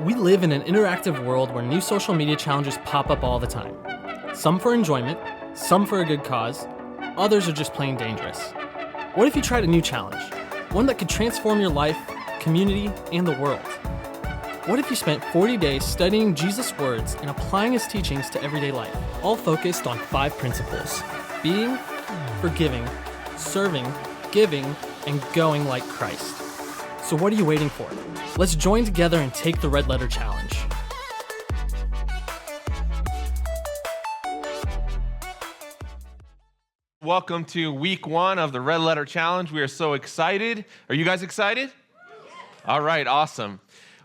We live in an interactive world where new social media challenges pop up all the time. Some for enjoyment, some for a good cause, others are just plain dangerous. What if you tried a new challenge? One that could transform your life, community, and the world? What if you spent 40 days studying Jesus' words and applying his teachings to everyday life, all focused on 5 principles: being, forgiving, serving, giving, and going like Christ? So what are you waiting for? Let's join together and take the Red Letter Challenge. Welcome to week 1 of the Red Letter Challenge. We are so excited. Are you guys excited? All right, awesome.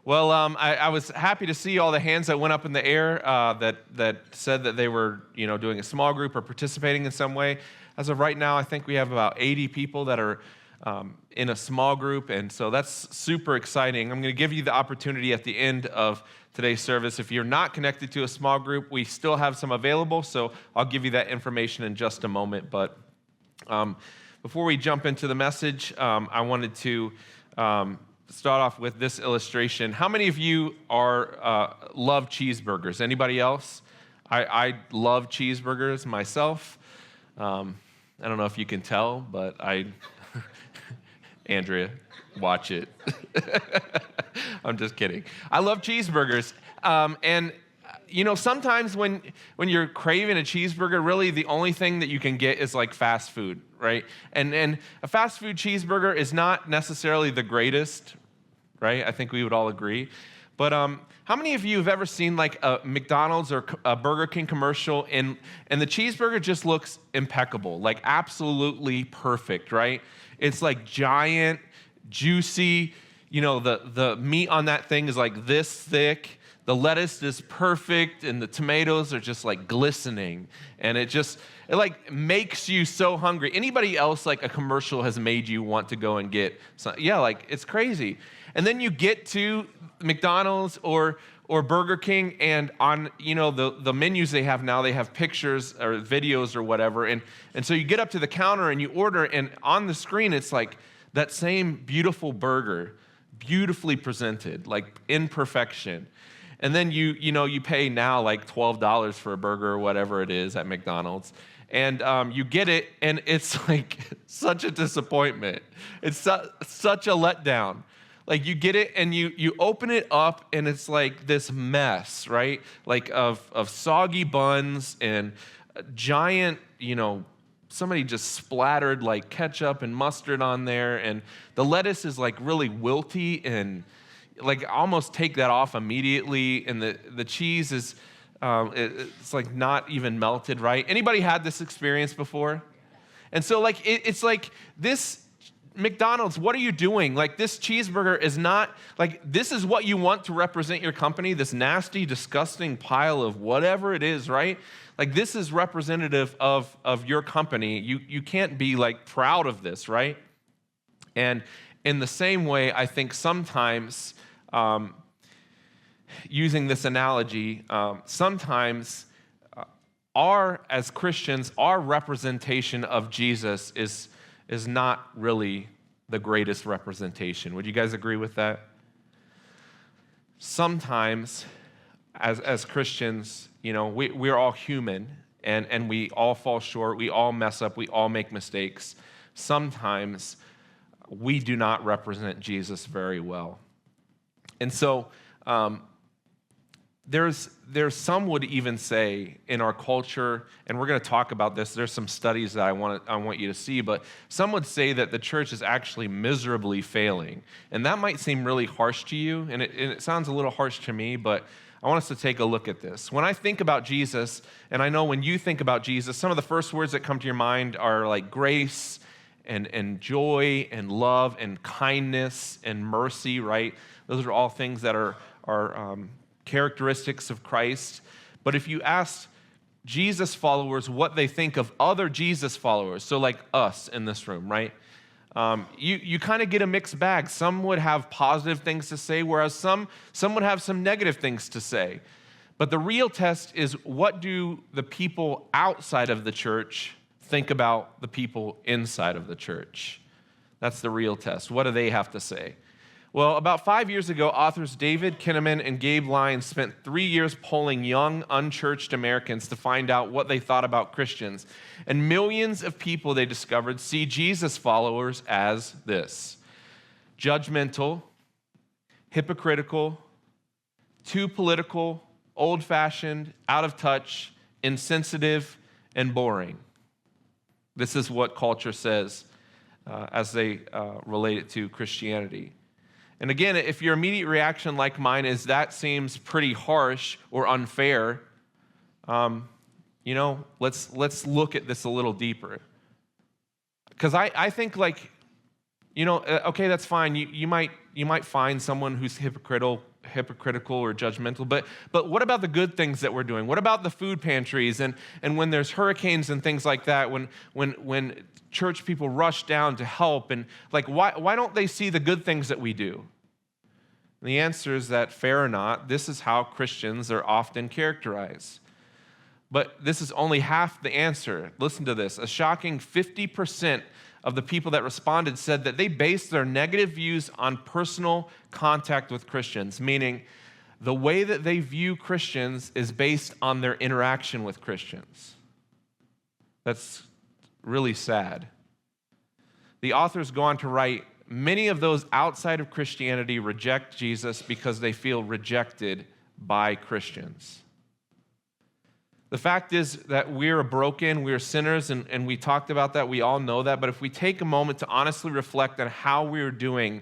Well, I was happy to see all the hands that went up in the air that said that they were, doing a small group or participating in some way. As of right now, I think we have about 80 people that are in a small group, and so that's super exciting. I'm going to give you the opportunity at the end of today's service. If you're not connected to a small group, we still have some available, so I'll give you that information in just a moment. But before we jump into the message, I wanted to start off with this illustration. How many of you love cheeseburgers? Anybody else? I love cheeseburgers myself. I don't know if you can tell, but Andrea, watch it. I'm just kidding. I love cheeseburgers. And sometimes when you're craving a cheeseburger, really the only thing that you can get is like fast food, right? And a fast food cheeseburger is not necessarily the greatest, right? I think we would all agree. But how many of you have ever seen like a McDonald's or a Burger King commercial and the cheeseburger just looks impeccable, like absolutely perfect, right? It's like giant, juicy, the meat on that thing is like this thick, the lettuce is perfect, and the tomatoes are just like glistening, and it like makes you so hungry. Anybody else, like a commercial has made you want to go and get some? Yeah, like it's crazy. And then you get to McDonald's or Burger King, and on the menus they have now, they have pictures or videos or whatever, and so you get up to the counter and you order, and on the screen it's like that same beautiful burger, beautifully presented, like in perfection. And then you pay now like $12 for a burger or whatever it is at McDonald's, and you get it, and it's like such a disappointment. It's such a letdown. Like you get it and you open it up and it's like this mess, right? Like of soggy buns and giant, somebody just splattered like ketchup and mustard on there, and the lettuce is like really wilty and like almost take that off immediately, and the cheese is it's like not even melted, right? Anybody had this experience before? And so like it's like this McDonald's, what are you doing? Like this cheeseburger is not, like this is what you want to represent your company, this nasty, disgusting pile of whatever it is, right? Like this is representative of your company. You can't be like proud of this, right? And in the same way, I think sometimes, using this analogy, sometimes as Christians, our representation of Jesus is not really the greatest representation. Would you guys agree with that? Sometimes, as Christians, we're all human, and we all fall short, we all mess up, we all make mistakes. Sometimes we do not represent Jesus very well. And so there's some would even say in our culture, and we're going to talk about this, there's some studies that I want you to see, but some would say that the church is actually miserably failing. And that might seem really harsh to you, and it sounds a little harsh to me, but I want us to take a look at this. When I think about Jesus, and I know when you think about Jesus, some of the first words that come to your mind are like grace and joy and love and kindness and mercy, right? Those are all things that are characteristics of Christ. But if you ask Jesus followers what they think of other Jesus followers, so like us in this room, right? You kind of get a mixed bag. Some would have positive things to say, whereas some would have some negative things to say. But the real test is, what do the people outside of the church think about the people inside of the church? That's the real test. What do they have to say? Well, about 5 years ago, authors David Kinnaman and Gabe Lyons spent 3 years polling young, unchurched Americans to find out what they thought about Christians. And millions of people, they discovered, see Jesus followers as this: judgmental, hypocritical, too political, old-fashioned, out of touch, insensitive, and boring. This is what culture says as they relate it to Christianity. And again, if your immediate reaction, like mine, is that seems pretty harsh or unfair, let's look at this a little deeper. Because I think, like, okay, that's fine. You might find someone who's hypocritical or judgmental, but what about the good things that we're doing? What about the food pantries and when there's hurricanes and things like that, when church people rush down to help, and like why don't they see the good things that we do? And the answer is that, fair or not, this is how Christians are often characterized. But this is only half the answer. Listen to this. A shocking 50% of the people that responded said that they based their negative views on personal contact with Christians, meaning the way that they view Christians is based on their interaction with Christians. That's really sad. The authors go on to write, many of those outside of Christianity reject Jesus because they feel rejected by Christians. The fact is that we're broken, we're sinners, and we talked about that, we all know that, but if we take a moment to honestly reflect on how we're doing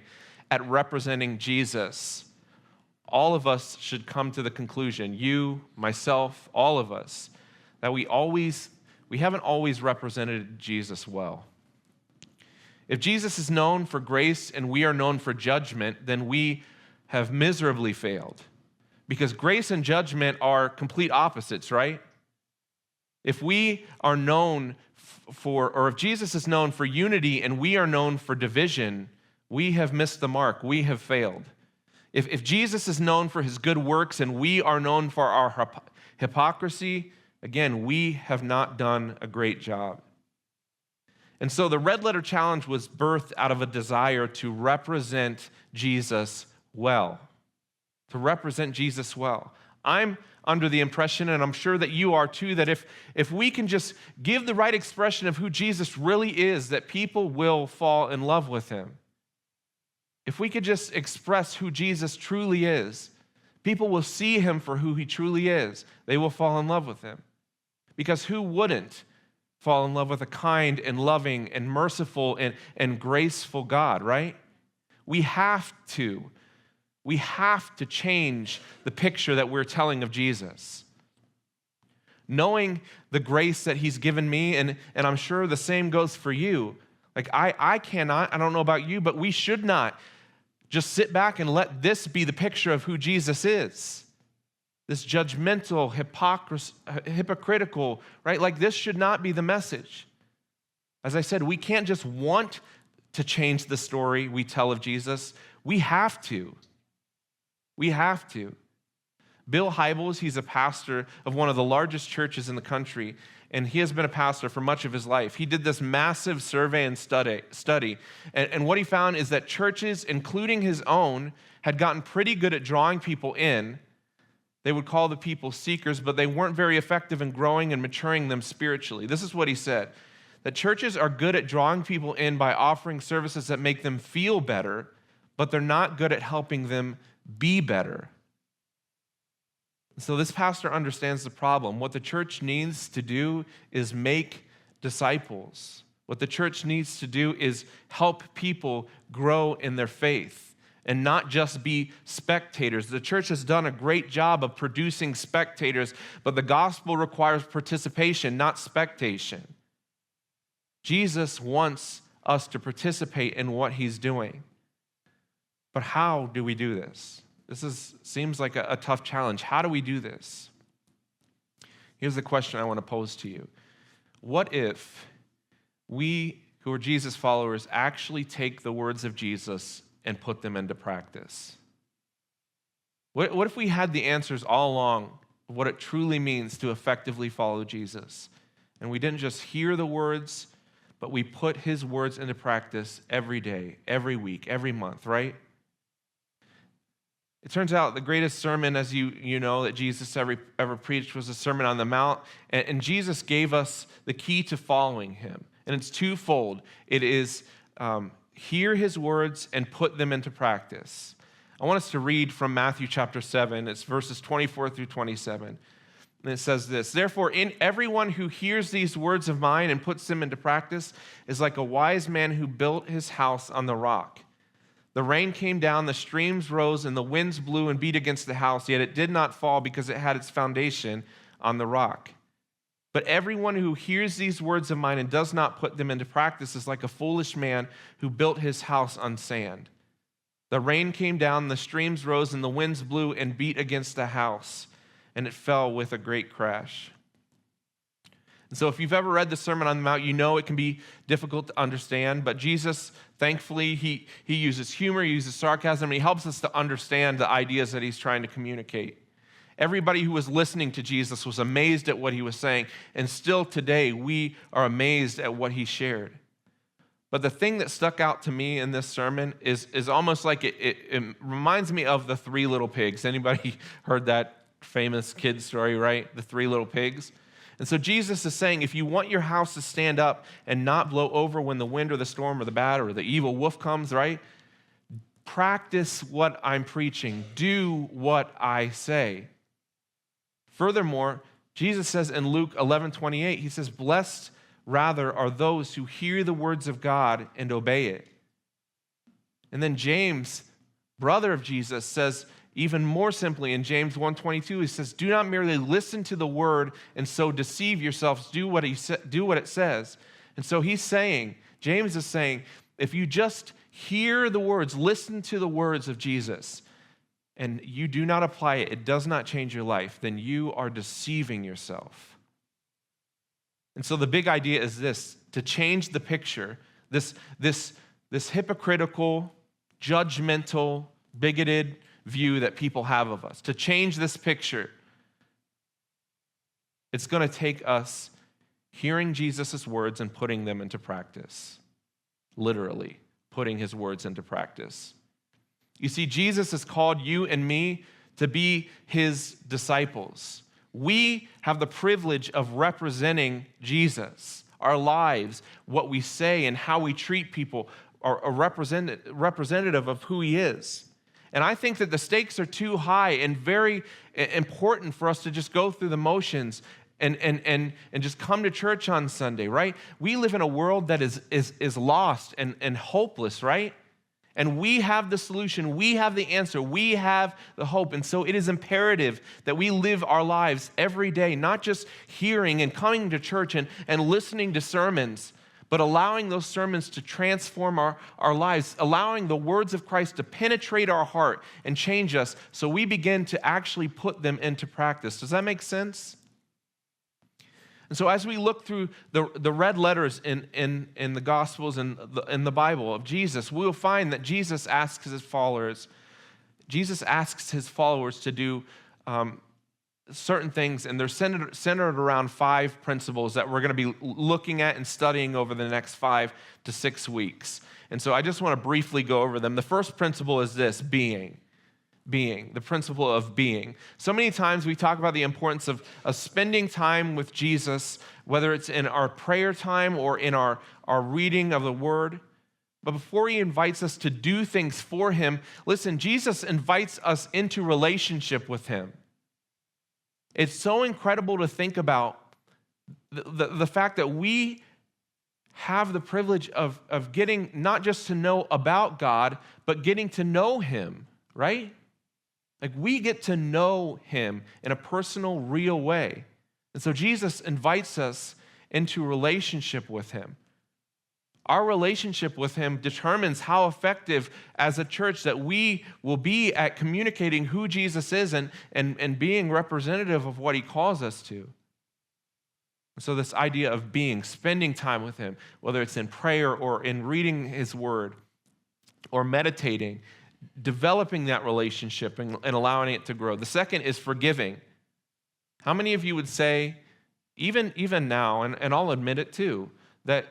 at representing Jesus, all of us should come to the conclusion, you, myself, all of us, that we haven't always represented Jesus well. If Jesus is known for grace and we are known for judgment, then we have miserably failed. Because grace and judgment are complete opposites, right? If we are known or if Jesus is known for unity and we are known for division, we have missed the mark. We have failed. If Jesus is known for his good works and we are known for our hypocrisy, again, we have not done a great job. And so the Red Letter Challenge was birthed out of a desire to represent Jesus well. To represent Jesus well. I'm under the impression, and I'm sure that you are too, that if we can just give the right expression of who Jesus really is, that people will fall in love with him. If we could just express who Jesus truly is, people will see him for who he truly is. They will fall in love with him. Because who wouldn't fall in love with a kind and loving and merciful and graceful God, right? We have to change the picture that we're telling of Jesus. Knowing the grace that he's given me, and I'm sure the same goes for you. Like I cannot, I don't know about you, but we should not just sit back and let this be the picture of who Jesus is. This judgmental, hypocritical, right? Like this should not be the message. As I said, we can't just want to change the story we tell of Jesus. We have to. We have to. Bill Hybels, he's a pastor of one of the largest churches in the country, and he has been a pastor for much of his life. He did this massive survey and study, and what he found is that churches, including his own, had gotten pretty good at drawing people in. They would call the people seekers, but they weren't very effective in growing and maturing them spiritually. This is what he said, that churches are good at drawing people in by offering services that make them feel better, but they're not good at helping them be better. So this pastor understands the problem. What the church needs to do is make disciples. What the church needs to do is help people grow in their faith and not just be spectators. The church has done a great job of producing spectators, but the gospel requires participation, not spectation. Jesus wants us to participate in what he's doing. But how do we do this? This seems like a tough challenge. How do we do this? Here's the question I want to pose to you. What if we, who are Jesus followers, actually take the words of Jesus and put them into practice? What if we had the answers all along of what it truly means to effectively follow Jesus? And we didn't just hear the words, but we put his words into practice every day, every week, every month, right? It turns out the greatest sermon, as you know, that Jesus ever preached was the Sermon on the Mount. And Jesus gave us the key to following him. And it's twofold. It is hear his words and put them into practice. I want us to read from Matthew chapter 7. It's verses 24 through 27. And it says this, "Therefore, everyone who hears these words of mine and puts them into practice is like a wise man who built his house on the rock. The rain came down, the streams rose, and the winds blew and beat against the house, yet it did not fall because it had its foundation on the rock. But everyone who hears these words of mine and does not put them into practice is like a foolish man who built his house on sand. The rain came down, the streams rose, and the winds blew and beat against the house, and it fell with a great crash." And so if you've ever read the Sermon on the Mount, you know it can be difficult to understand, but Jesus, thankfully, he uses humor, he uses sarcasm, and he helps us to understand the ideas that he's trying to communicate. Everybody who was listening to Jesus was amazed at what he was saying, and still today we are amazed at what he shared. But the thing that stuck out to me in this sermon is almost like it reminds me of the three little pigs. Anybody heard that famous kid story, right? The three little pigs. And so Jesus is saying, if you want your house to stand up and not blow over when the wind or the storm or the bat or the evil wolf comes, right? Practice what I'm preaching. Do what I say. Furthermore, Jesus says in Luke 11:28, he says, "Blessed rather are those who hear the words of God and obey it." And then James, brother of Jesus, says even more simply in James 1:22, he says, "Do not merely listen to the word and so deceive yourselves. Do what it says." And so he's saying, James is saying, if you just hear the words, listen to the words of Jesus, and you do not apply it, it does not change your life, then you are deceiving yourself. And so the big idea is this: to change the picture, this hypocritical, judgmental, bigoted view that people have of us. To change this picture, it's going to take us hearing Jesus' words and putting them into practice. Literally, putting his words into practice. You see, Jesus has called you and me to be his disciples. We have the privilege of representing Jesus. Our lives, what we say, and how we treat people are a representative of who he is. And I think that the stakes are too high and very important for us to just go through the motions and just come to church on Sunday, right? We live in a world that is lost and hopeless, right? And we have the solution. We have the answer. We have the hope. And so it is imperative that we live our lives every day, not just hearing and coming to church and listening to sermons, but allowing those sermons to transform our lives, allowing the words of Christ to penetrate our heart and change us so we begin to actually put them into practice. Does that make sense? And so as we look through the red letters in the Gospels and in the Bible of Jesus, we'll find that Jesus asks his followers to do certain things, and they're centered around 5 principles that we're going to be looking at and studying over the next 5 to 6 weeks. And so I just want to briefly go over them. The first principle is this: being, the principle of being. So many times we talk about the importance of spending time with Jesus, whether it's in our prayer time or in our reading of the Word. But before he invites us to do things for him, listen, Jesus invites us into relationship with him. It's so incredible to think about the fact that we have the privilege of getting not just to know about God, but getting to know him, right? Like, we get to know him in a personal, real way. And so Jesus invites us into relationship with him. Our relationship with him determines how effective as a church that we will be at communicating who Jesus is and being representative of what he calls us to. So this idea of being, spending time with him, whether it's in prayer or in reading his word or meditating, developing that relationship and allowing it to grow. The second is forgiving. How many of you would say, even now, and I'll admit it too, that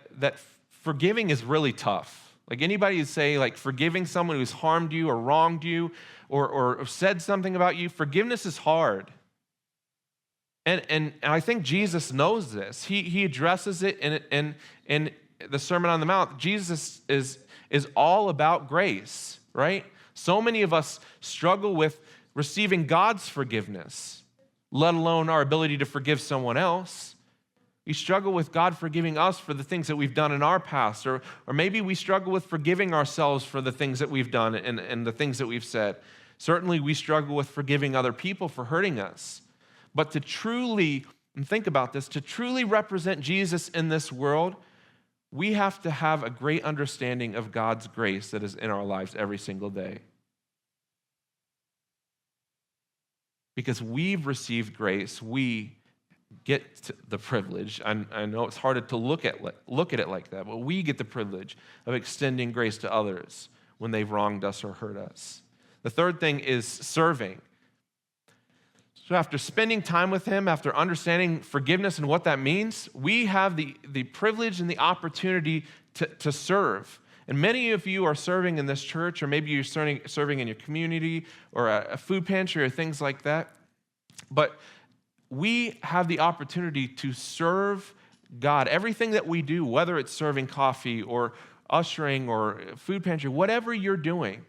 forgiving is really tough. Like anybody who say like forgiving someone who's harmed you or wronged you or said something about you, forgiveness is hard. And I think Jesus knows this. He addresses it in the Sermon on the Mount. Jesus is all about grace, right? So many of us struggle with receiving God's forgiveness, let alone our ability to forgive someone else. We struggle with God forgiving us for the things that we've done in our past, or maybe we struggle with forgiving ourselves for the things that we've done and the things that we've said. Certainly, we struggle with forgiving other people for hurting us. But to truly, and think about this, to truly represent Jesus in this world, we have to have a great understanding of God's grace that is in our lives every single day. Because we've received grace, we get the privilege. I know it's harder to look at it like that, but we get the privilege of extending grace to others when they've wronged us or hurt us. The third thing is serving. So after spending time with him, after understanding forgiveness and what that means, we have the privilege and the opportunity to serve. And many of you are serving in this church, or maybe you're serving in your community or a food pantry or things like that. But we have the opportunity to serve God. Everything that we do, whether it's serving coffee or ushering or food pantry, whatever you're doing,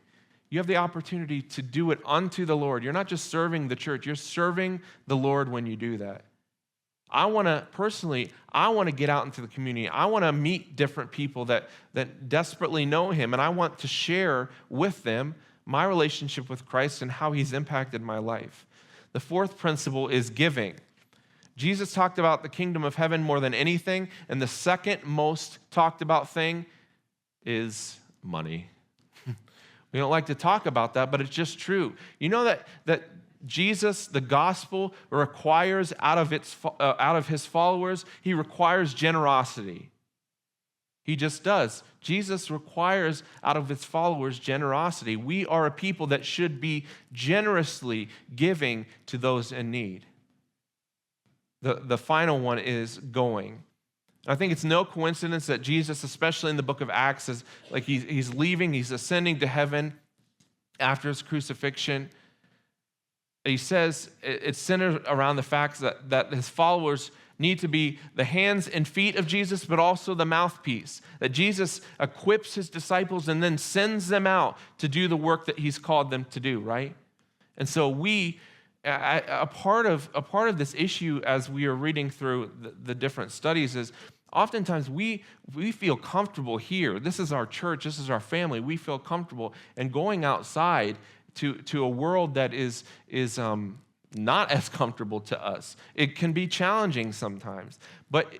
you have the opportunity to do it unto the Lord. You're not just serving the church, you're serving the Lord when you do that. I want to get out into the community. I want to meet different people that desperately know him, and I want to share with them my relationship with Christ and how he's impacted my life. The fourth principle is giving. Jesus talked about the kingdom of heaven more than anything, and the second most talked about thing is money. We don't like to talk about that, but it's just true. You know that Jesus, the gospel, requires out of his followers, he requires generosity. He just does. Jesus requires out of his followers generosity. We are a people that should be generously giving to those in need. The final one is going. I think it's no coincidence that Jesus, especially in the book of Acts, is like he's leaving, he's ascending to heaven after his crucifixion. He says it's centered around the fact that his followers need to be the hands and feet of Jesus, but also the mouthpiece. That Jesus equips his disciples and then sends them out to do the work that he's called them to do, right? And so a part of this issue as we are reading through the different studies is oftentimes we feel comfortable here. This is our church. This is our family. We feel comfortable. And going outside to a world that is not as comfortable to us. It can be challenging sometimes. But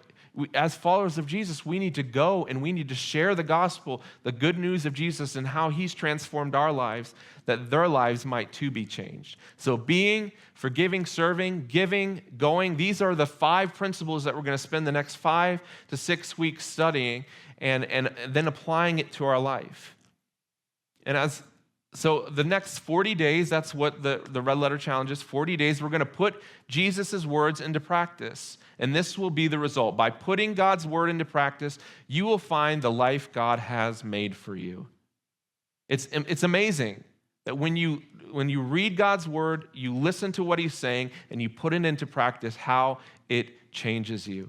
as followers of Jesus, we need to go and we need to share the gospel, the good news of Jesus and how he's transformed our lives, that their lives might too be changed. So being, forgiving, serving, giving, going, these are the 5 principles that we're going to spend the next 5 to 6 weeks studying and then applying it to our life. So the next 40 days, that's what the Red Letter Challenge is. 40 days, we're going to put Jesus' words into practice. And this will be the result. By putting God's word into practice, you will find the life God has made for you. It's amazing that when you read God's word, you listen to what he's saying, and you put it into practice, how it changes you.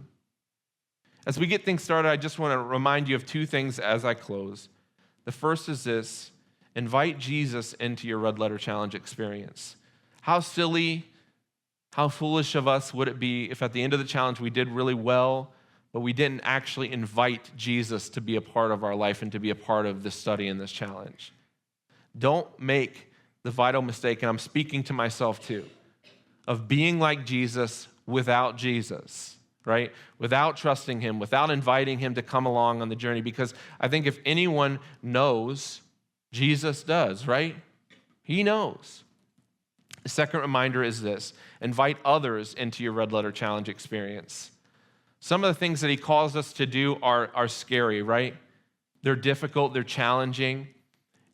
As we get things started, I just want to remind you of 2 things as I close. The first is this. Invite Jesus into your Red Letter Challenge experience. How silly, how foolish of us would it be if at the end of the challenge we did really well, but we didn't actually invite Jesus to be a part of our life and to be a part of this study and this challenge. Don't make the vital mistake, and I'm speaking to myself too, of being like Jesus without Jesus, right? Without trusting him, without inviting him to come along on the journey, because I think if anyone knows, Jesus does, right? He knows. The second reminder is this. Invite others into your Red Letter Challenge experience. Some of the things that he calls us to do are scary, right? They're difficult, they're challenging.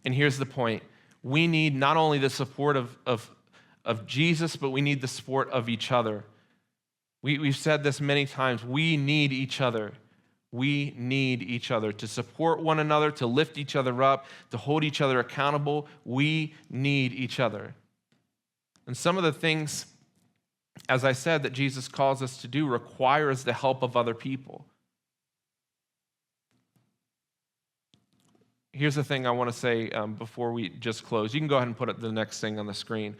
And here's the point. We need not only the support of Jesus, but we need the support of each other. We've said this many times. We need each other. We need each other to support one another, to lift each other up, to hold each other accountable. We need each other. And some of the things, as I said, that Jesus calls us to do requires the help of other people. Here's the thing I want to say before we just close. You can go ahead and put up the next thing on the screen.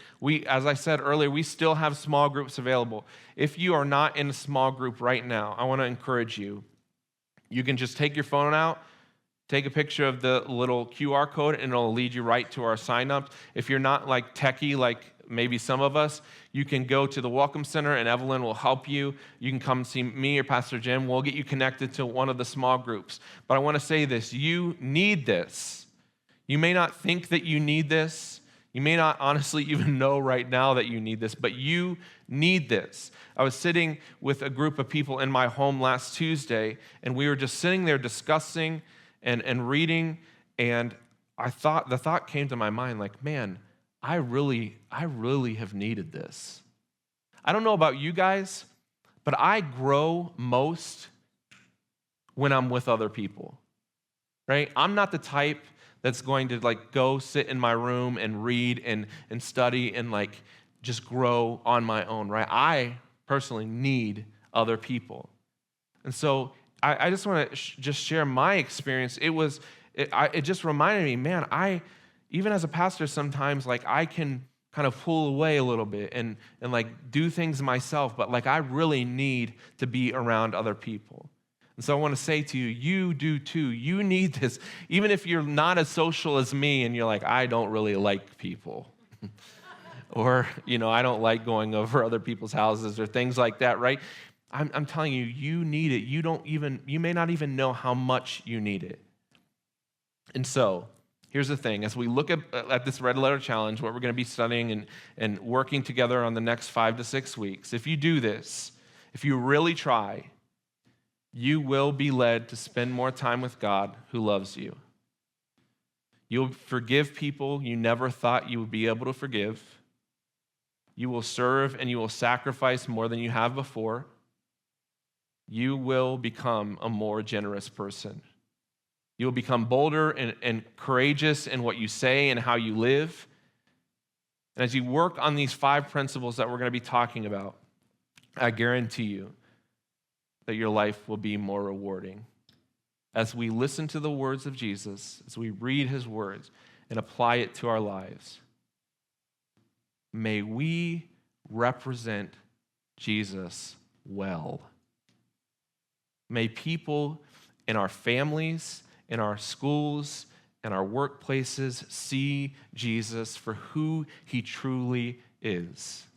As I said earlier, we still have small groups available. If you are not in a small group right now, I want to encourage you. You can just take your phone out, take a picture of the little QR code, and it'll lead you right to our sign-ups. If you're not like techie like maybe some of us, you can go to the Welcome Center, and Evelyn will help you. You can come see me or Pastor Jim. We'll get you connected to one of the small groups. But I want to say this. You need this. You may not think that you need this. You may not honestly even know right now that you need this, but you need this. I was sitting with a group of people in my home last Tuesday, and we were just sitting there discussing and reading, and the thought came to my mind like, man, I really have needed this. I don't know about you guys, but I grow most when I'm with other people, right? I'm not the type that's going to like go sit in my room and read and study and like just grow on my own, right? I personally need other people. And so I just want to just share my experience. It just reminded me, man, even as a pastor sometimes like I can kind of pull away a little bit and like do things myself, but like I really need to be around other people. And so I want to say to you, you do too. You need this. Even if you're not as social as me and you're like, I don't really like people. Or, I don't like going over other people's houses or things like that, right? I'm telling you, you need it. You may not even know how much you need it. And so, here's the thing. As we look at this Red Letter Challenge, what we're going to be studying and working together on the next 5 to 6 weeks, if you do this, if you really try, you will be led to spend more time with God who loves you. You'll forgive people you never thought you would be able to forgive. You will serve and you will sacrifice more than you have before. You will become a more generous person. You'll become bolder and courageous in what you say and how you live. And as you work on these 5 principles that we're going to be talking about, I guarantee you that your life will be more rewarding. As we listen to the words of Jesus, as we read his words and apply it to our lives, may we represent Jesus well. May people in our families, in our schools, in our workplaces see Jesus for who he truly is.